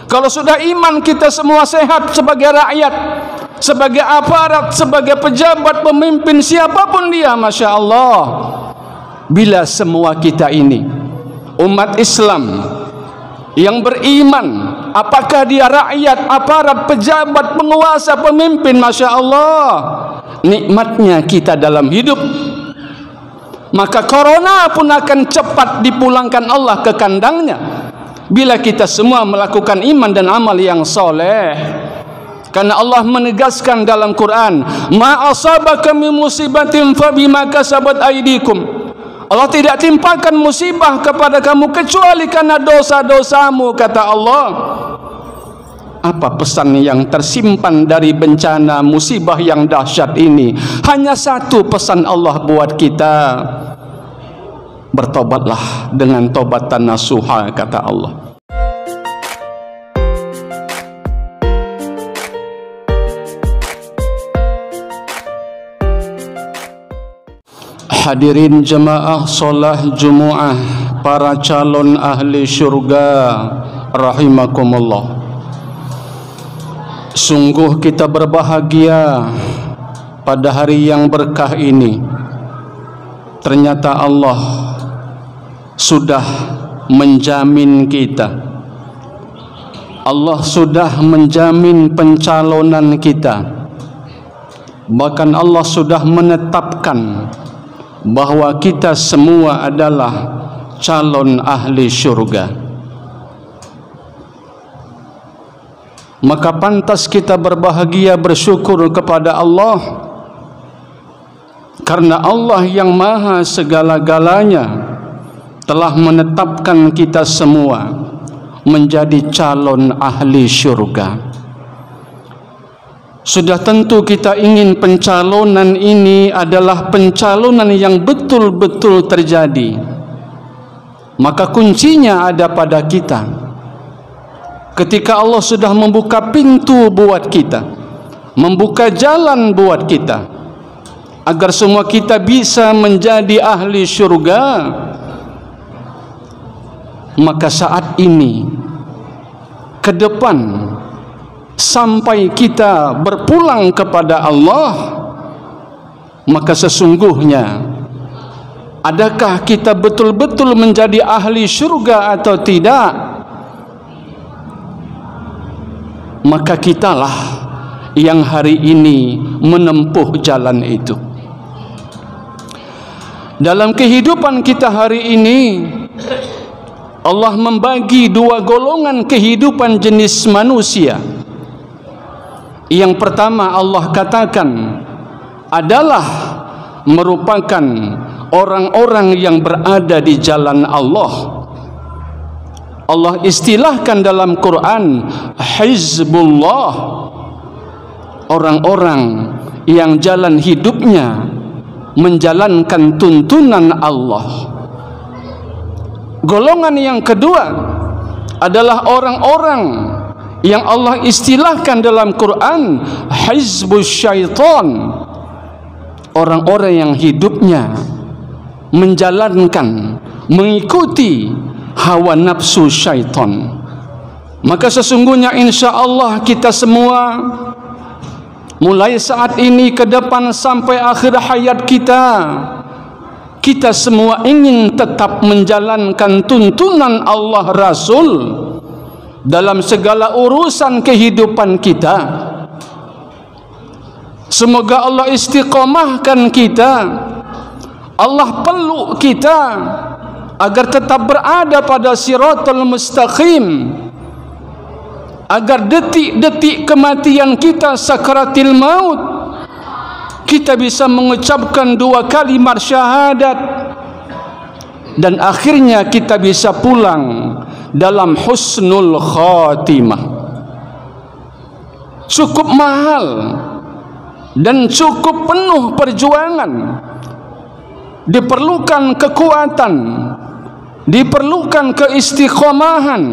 Kalau sudah iman, kita semua sehat sebagai rakyat, sebagai aparat, sebagai pejabat, pemimpin, siapapun dia, Masya Allah. Bila semua kita ini umat Islam yang beriman, apakah dia rakyat, aparat, pejabat, penguasa, pemimpin, Masya Allah, nikmatnya kita dalam hidup, maka corona pun akan cepat dipulangkan Allah ke kandangnya bila kita semua melakukan iman dan amal yang soleh. Karena Allah menegaskan dalam Quran, ma asabaka min musibatin fabima kasabat aydikum. Allah tidak timpakan musibah kepada kamu kecuali karena dosa-dosamu, kata Allah. Apa pesan yang tersimpan dari bencana musibah yang dahsyat ini? Hanya satu pesan Allah buat kita. Bertobatlah dengan tobatan nasuha, kata Allah. Hadirin jemaah solat Jumu'ah, para calon ahli syurga rahimakumullah. Sungguh kita berbahagia pada hari yang berkah ini. Ternyata Allah sudah menjamin kita. Allah sudah menjamin pencalonan kita. Bahkan Allah sudah menetapkan bahwa kita semua adalah calon ahli syurga. Maka pantas kita berbahagia, bersyukur kepada Allah, karena Allah yang maha segala-galanya telah menetapkan kita semua menjadi calon ahli syurga. Sudah tentu kita ingin pencalonan ini adalah pencalonan yang betul-betul terjadi. Maka kuncinya ada pada kita. Ketika Allah sudah membuka pintu buat kita, membuka jalan buat kita, agar semua kita bisa menjadi ahli syurga, maka saat ini ke depan sampai kita berpulang kepada Allah, maka sesungguhnya adakah kita betul-betul menjadi ahli syurga atau tidak? Maka kitalah yang hari ini menempuh jalan itu. Dalam kehidupan kita hari ini, Allah membagi dua golongan kehidupan jenis manusia. Yang pertama Allah katakan adalah merupakan orang-orang yang berada di jalan Allah. Allah istilahkan dalam Quran Hizbullah, orang-orang yang jalan hidupnya menjalankan tuntunan Allah. Golongan yang kedua adalah orang-orang yang Allah istilahkan dalam Quran Hizbus Syaitan, orang-orang yang hidupnya menjalankan, mengikuti hawa nafsu syaitan. Maka sesungguhnya insya Allah kita semua mulai saat ini ke depan sampai akhir hayat kita, kita semua ingin tetap menjalankan tuntunan Allah Rasul dalam segala urusan kehidupan kita. Semoga Allah istiqomahkan kita, Allah peluk kita agar tetap berada pada siratal mustaqim, agar detik-detik kematian kita sakaratil maut kita bisa mengucapkan dua kalimat syahadat, dan akhirnya kita bisa pulang dalam husnul khatimah. Cukup mahal dan cukup penuh perjuangan, diperlukan kekuatan, diperlukan keistiqomahan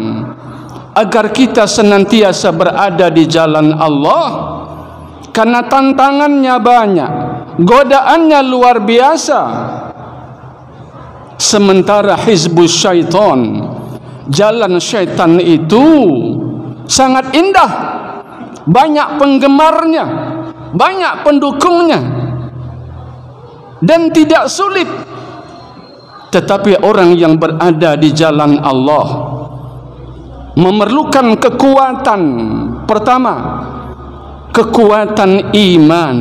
agar kita senantiasa berada di jalan Allah, karena tantangannya banyak, godaannya luar biasa. Sementara hizbus syaitan, jalan syaitan itu sangat indah, banyak penggemarnya, banyak pendukungnya, dan tidak sulit. Tetapi orang yang berada di jalan Allah memerlukan kekuatan. Pertama, kekuatan iman.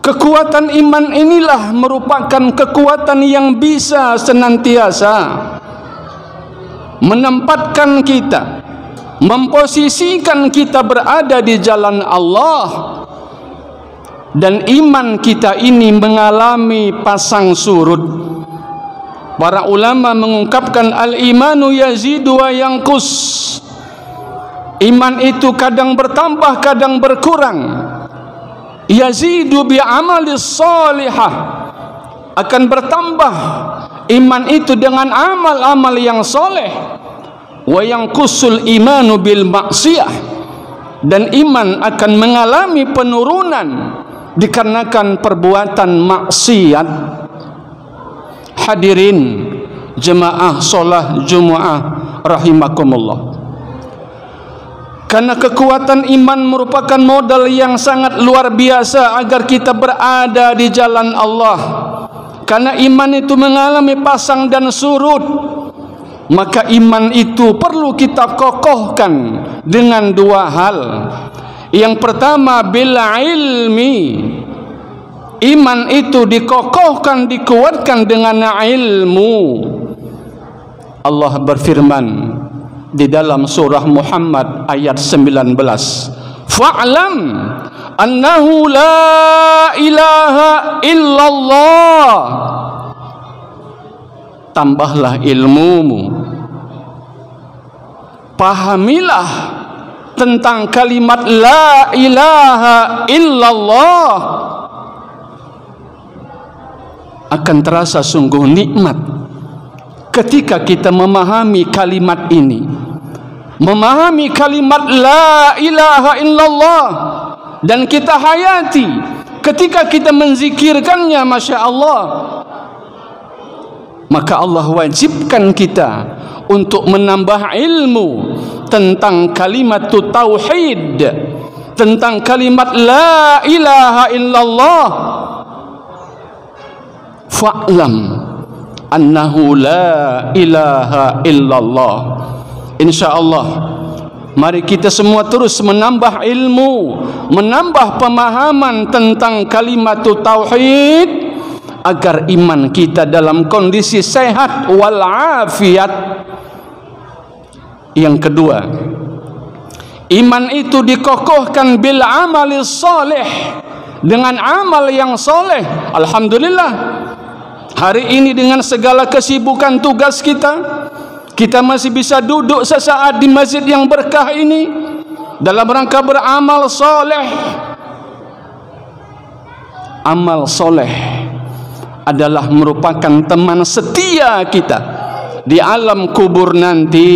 Kekuatan iman inilah merupakan kekuatan yang bisa senantiasa menempatkan kita, memposisikan kita berada di jalan Allah. Dan iman kita ini mengalami pasang surut. Para ulama mengungkapkan al-imanu yazidu wa yanqus. Iman itu kadang bertambah, kadang berkurang. Yazidu bi amalis salihah, akan bertambah iman itu dengan amal-amal yang soleh. Wa yanqusul imanu bil maksiyah, dan iman akan mengalami penurunan dikarenakan perbuatan maksiat. Hadirin jemaah solat Jumaah rahimakumullah. Karena kekuatan iman merupakan modal yang sangat luar biasa agar kita berada di jalan Allah. Karena iman itu mengalami pasang dan surut, maka iman itu perlu kita kokohkan dengan dua hal. Yang pertama, bil ilmi. Iman itu dikokohkan, dikuatkan dengan ilmu. Allah berfirman di dalam surah Muhammad ayat 19, fa'lam annahu la ilaha illallah. Tambahlah ilmumu, pahamilah tentang kalimat la ilaha illallah. Akan terasa sungguh nikmat ketika kita memahami kalimat ini, memahami kalimat la ilaha illallah, dan kita hayati ketika kita menzikirkannya. Masya Allah, maka Allah wajibkan kita untuk menambah ilmu tentang kalimat tauhid, tentang kalimat la ilaha illallah. Fa'lam annahu la ilaha illallah. InsyaAllah mari kita semua terus menambah ilmu, menambah pemahaman tentang kalimat tauhid, agar iman kita dalam kondisi sehat walafiat. Yang kedua, iman itu dikokohkan bil amali salih, dengan amal yang soleh. Alhamdulillah, hari ini dengan segala kesibukan tugas kita masih bisa duduk sesaat di masjid yang berkah ini dalam rangka beramal soleh. Amal soleh adalah merupakan teman setia kita di alam kubur nanti.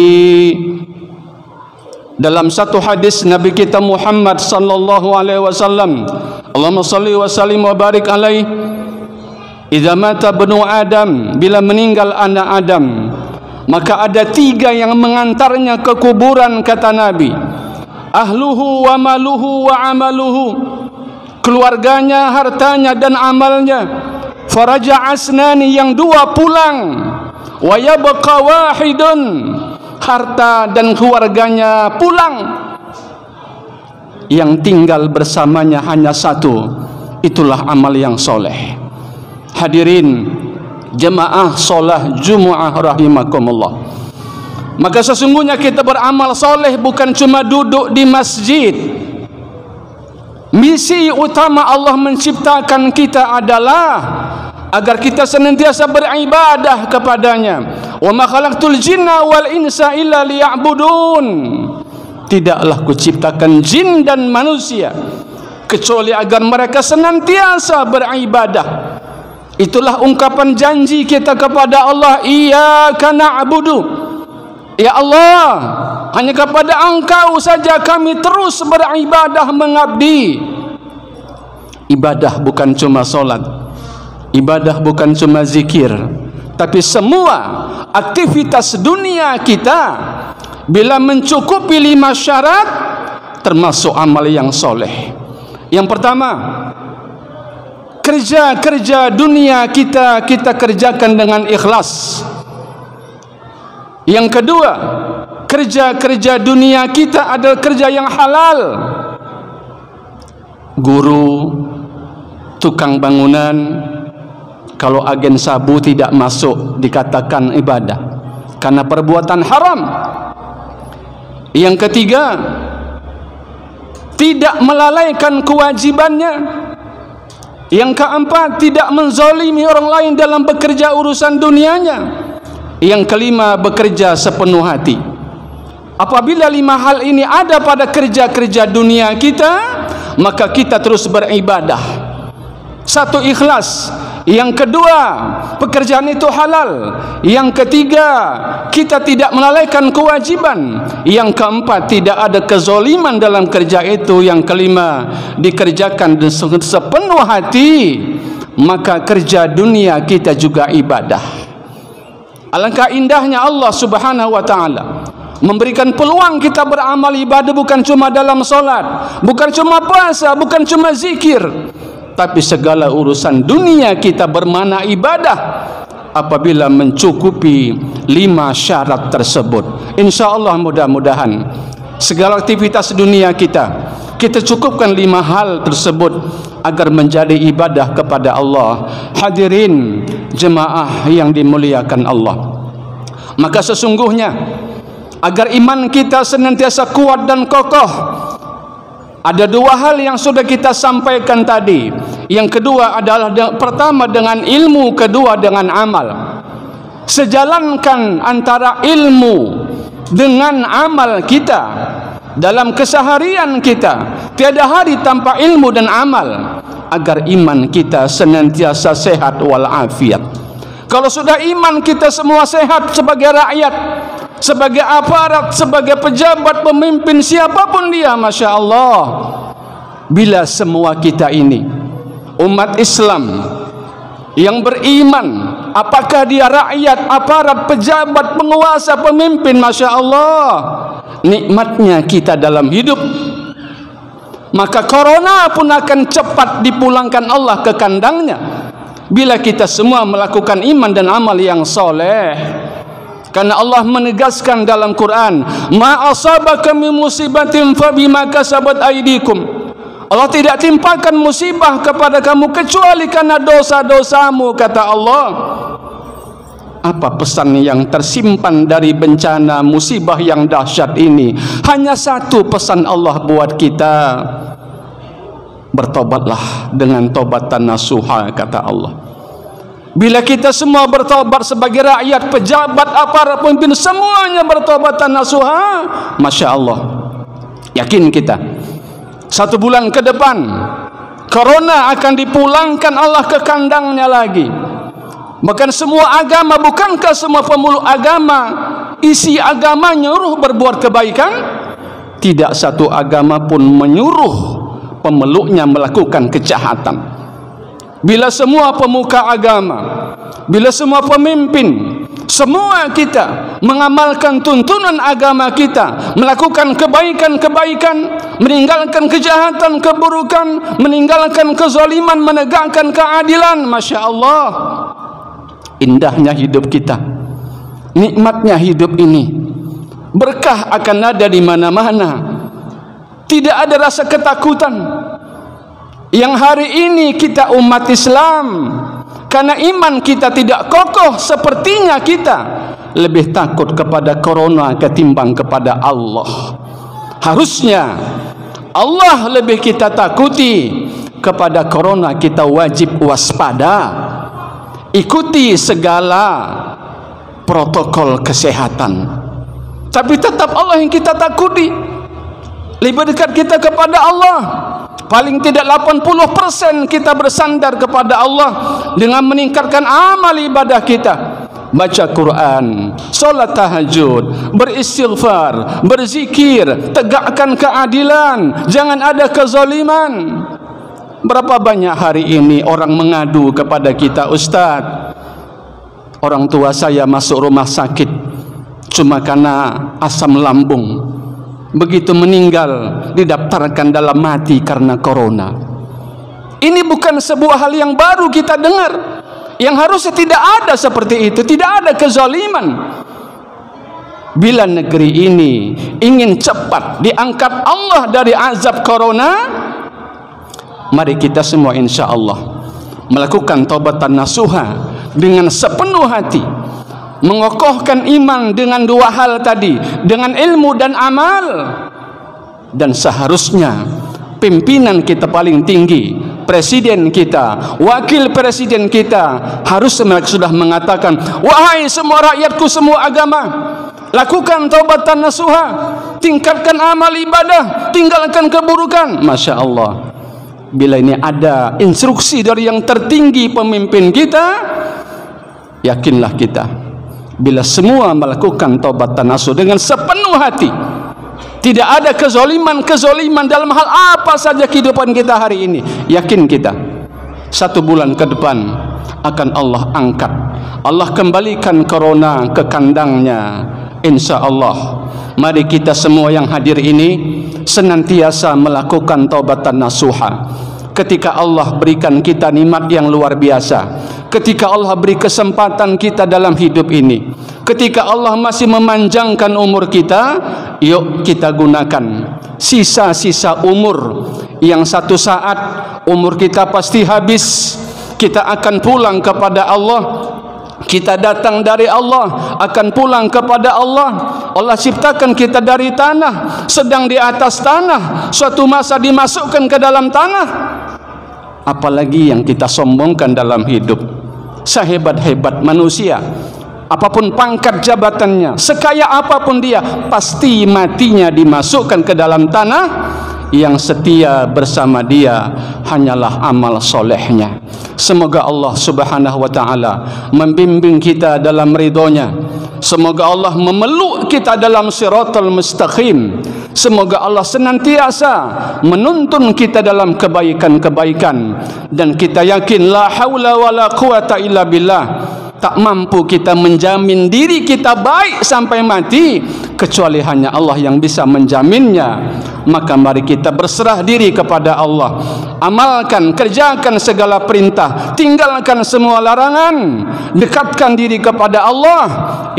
Dalam satu hadis Nabi kita Muhammad sallallahu alaihi wasallam, Allahumma salli wa sallim wa barik alaihi, idza mata ibnu Adam, bila meninggal anak Adam, maka ada tiga yang mengantarnya ke kuburan, kata Nabi. Ahluhu wa maluhu wa amaluhu, keluarganya, hartanya dan amalnya. Faraja asnani, yang dua pulang. Wa yabqa wahidun, harta dan keluarganya pulang. Yang tinggal bersamanya hanya satu, itulah amal yang soleh. Hadirin jemaah solat Jumaah rahimakumullah. Maka sesungguhnya kita beramal soleh bukan cuma duduk di masjid. Misi utama Allah menciptakan kita adalah agar kita senantiasa beribadah kepadanya. Wa ma khalaqtul jinna wal insa illa liya'budun. Tidaklah kuciptakan jin dan manusia kecuali agar mereka senantiasa beribadah. Itulah ungkapan janji kita kepada Allah, iyyaka na'budu. Ya Allah, hanya kepada Engkau saja kami terus beribadah mengabdi. Ibadah bukan cuma solat, ibadah bukan cuma zikir, Tapi semua aktivitas dunia kita bila mencukupi 5 syarat, termasuk amal yang soleh. Yang pertama, kerja-kerja dunia kita kerjakan dengan ikhlas. Yang kedua, kerja-kerja dunia kita adalah kerja yang halal. Guru, tukang bangunan, kalau agen sabu tidak masuk dikatakan ibadah karena perbuatan haram. Yang ketiga, tidak melalaikan kewajibannya. Yang keempat, tidak menzalimi orang lain dalam bekerja urusan dunianya. Yang kelima, bekerja sepenuh hati. Apabila 5 hal ini ada pada kerja-kerja dunia kita, maka kita terus beribadah. 1, ikhlas. Yang kedua, pekerjaan itu halal. Yang ketiga, kita tidak melalaikan kewajiban. Yang keempat, tidak ada kezaliman dalam kerja itu. Yang kelima, dikerjakan sepenuh hati. Maka kerja dunia kita juga ibadah. Alangkah indahnya Allah Subhanahu wa ta'ala memberikan peluang kita beramal ibadah, bukan cuma dalam solat, bukan cuma puasa, bukan cuma zikir, tapi segala urusan dunia kita bermakna ibadah apabila mencukupi 5 syarat tersebut. InsyaAllah mudah-mudahan segala aktivitas dunia kita cukupkan 5 hal tersebut agar menjadi ibadah kepada Allah. Hadirin jemaah yang dimuliakan Allah, maka sesungguhnya agar iman kita senantiasa kuat dan kokoh, ada 2 hal yang sudah kita sampaikan tadi. Yang kedua adalah pertama dengan ilmu, kedua dengan amal. Sejalankan antara ilmu dengan amal kita dalam keseharian kita. Tiada hari tanpa ilmu dan amal, agar iman kita senantiasa sehat walafiat. Kalau sudah iman kita semua sehat sebagai rakyat, sebagai aparat, sebagai pejabat, pemimpin, siapapun dia, Masya Allah. Bila semua kita ini umat Islam yang beriman, apakah dia rakyat, aparat, pejabat, penguasa, pemimpin, Masya Allah, nikmatnya kita dalam hidup, maka corona pun akan cepat dipulangkan Allah ke kandangnya bila kita semua melakukan iman dan amal yang soleh. Karena Allah menegaskan dalam Quran, ma asabaka min musibatin fabima kasabat aydikum. Allah tidak timpakan musibah kepada kamu kecuali karena dosa-dosamu, kata Allah. Apa pesan yang tersimpan dari bencana musibah yang dahsyat ini? Hanya satu pesan Allah buat kita: bertobatlah dengan tobatan nasuha, kata Allah. Bila kita semua bertobat sebagai rakyat, pejabat, aparat, pemimpin, semuanya bertobatan nasuha, Masya Allah, yakin kita 1 bulan ke depan corona akan dipulangkan Allah ke kandangnya lagi. Bahkan semua agama, bukankah semua pemeluk agama isi agama nyuruh berbuat kebaikan? Tidak satu agama pun menyuruh pemeluknya melakukan kejahatan. Bila semua pemuka agama, bila semua pemimpin, semua kita mengamalkan tuntunan agama kita, melakukan kebaikan-kebaikan, meninggalkan kejahatan, keburukan, meninggalkan kezaliman, menegakkan keadilan, Masya Allah, indahnya hidup kita, nikmatnya hidup ini. Berkah akan ada di mana-mana. Tidak ada rasa ketakutan. Yang hari ini kita umat Islam, karena iman kita tidak kokoh, sepertinya kita lebih takut kepada corona ketimbang kepada Allah. Harusnya Allah lebih kita takuti. Kepada corona kita wajib waspada, ikuti segala protokol kesehatan. Tapi tetap Allah yang kita takuti. Lebih dekat kita kepada Allah. Paling tidak 80% kita bersandar kepada Allah dengan meningkatkan amal ibadah kita. Baca Quran, solat tahajud, beristighfar, berzikir, tegakkan keadilan, jangan ada kezaliman. Berapa banyak hari ini orang mengadu kepada kita, Ustaz, Orang tua saya masuk rumah sakit cuma karena asam lambung. Begitu meninggal didaftarkan dalam mati karena corona. Ini bukan sebuah hal yang baru kita dengar. Yang harusnya tidak ada seperti itu, tidak ada kezaliman. Bila negeri ini ingin cepat diangkat Allah dari azab corona, mari kita semua insya Allah melakukan taubatan nasuha dengan sepenuh hati, mengokohkan iman dengan dua hal tadi, dengan ilmu dan amal. Dan seharusnya pimpinan kita paling tinggi, presiden kita, wakil presiden kita harus sudah mengatakan, wahai semua rakyatku, semua agama, lakukan taubatan nasuha, tingkatkan amal ibadah, tinggalkan keburukan. Masya Allah, bila ini ada instruksi dari yang tertinggi pemimpin kita, yakinlah kita, bila semua melakukan taubatan nasuha dengan sepenuh hati, tidak ada kezaliman dalam hal apa saja kehidupan kita hari ini, yakin kita 1 bulan ke depan akan Allah angkat, Allah kembalikan corona ke kandangnya, insya Allah. Mari kita semua yang hadir ini senantiasa melakukan taubatan nasuha. Ketika Allah berikan kita nikmat yang luar biasa, ketika Allah beri kesempatan kita dalam hidup ini, ketika Allah masih memanjangkan umur kita, yuk kita gunakan sisa-sisa umur yang satu saat umur kita pasti habis. Kita akan pulang kepada Allah, kita datang dari Allah, akan pulang kepada Allah. Allah ciptakan kita dari tanah, sedang di atas tanah, suatu masa dimasukkan ke dalam tanah. Apalagi yang kita sombongkan dalam hidup. Sehebat-hebat manusia, apapun pangkat jabatannya, sekaya apapun dia, pasti matinya dimasukkan ke dalam tanah. Yang setia bersama dia hanyalah amal solehnya. Semoga Allah subhanahu wa ta'ala membimbing kita dalam ridhonya. Semoga Allah memeluk kita dalam siratal mustaqim. Semoga Allah senantiasa menuntun kita dalam kebaikan-kebaikan. Dan kita yakin la haula wa la quwata illa billah, tak mampu kita menjamin diri kita baik sampai mati kecuali hanya Allah yang bisa menjaminnya. Maka mari kita berserah diri kepada Allah, amalkan, kerjakan segala perintah, tinggalkan semua larangan, dekatkan diri kepada Allah.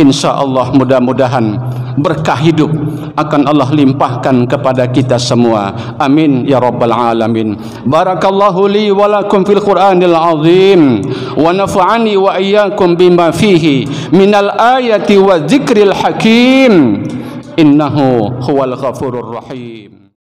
Insya Allah mudah-mudahan berkah hidup akan Allah limpahkan kepada kita semua. Amin ya rabbal alamin. Barakallahu li wa lakum fil Qur'anil azim, wa nafa'ani wa iyyakum bima fihi minal ayati wa dzikril hakim. Innahu huwal ghafurur rahim.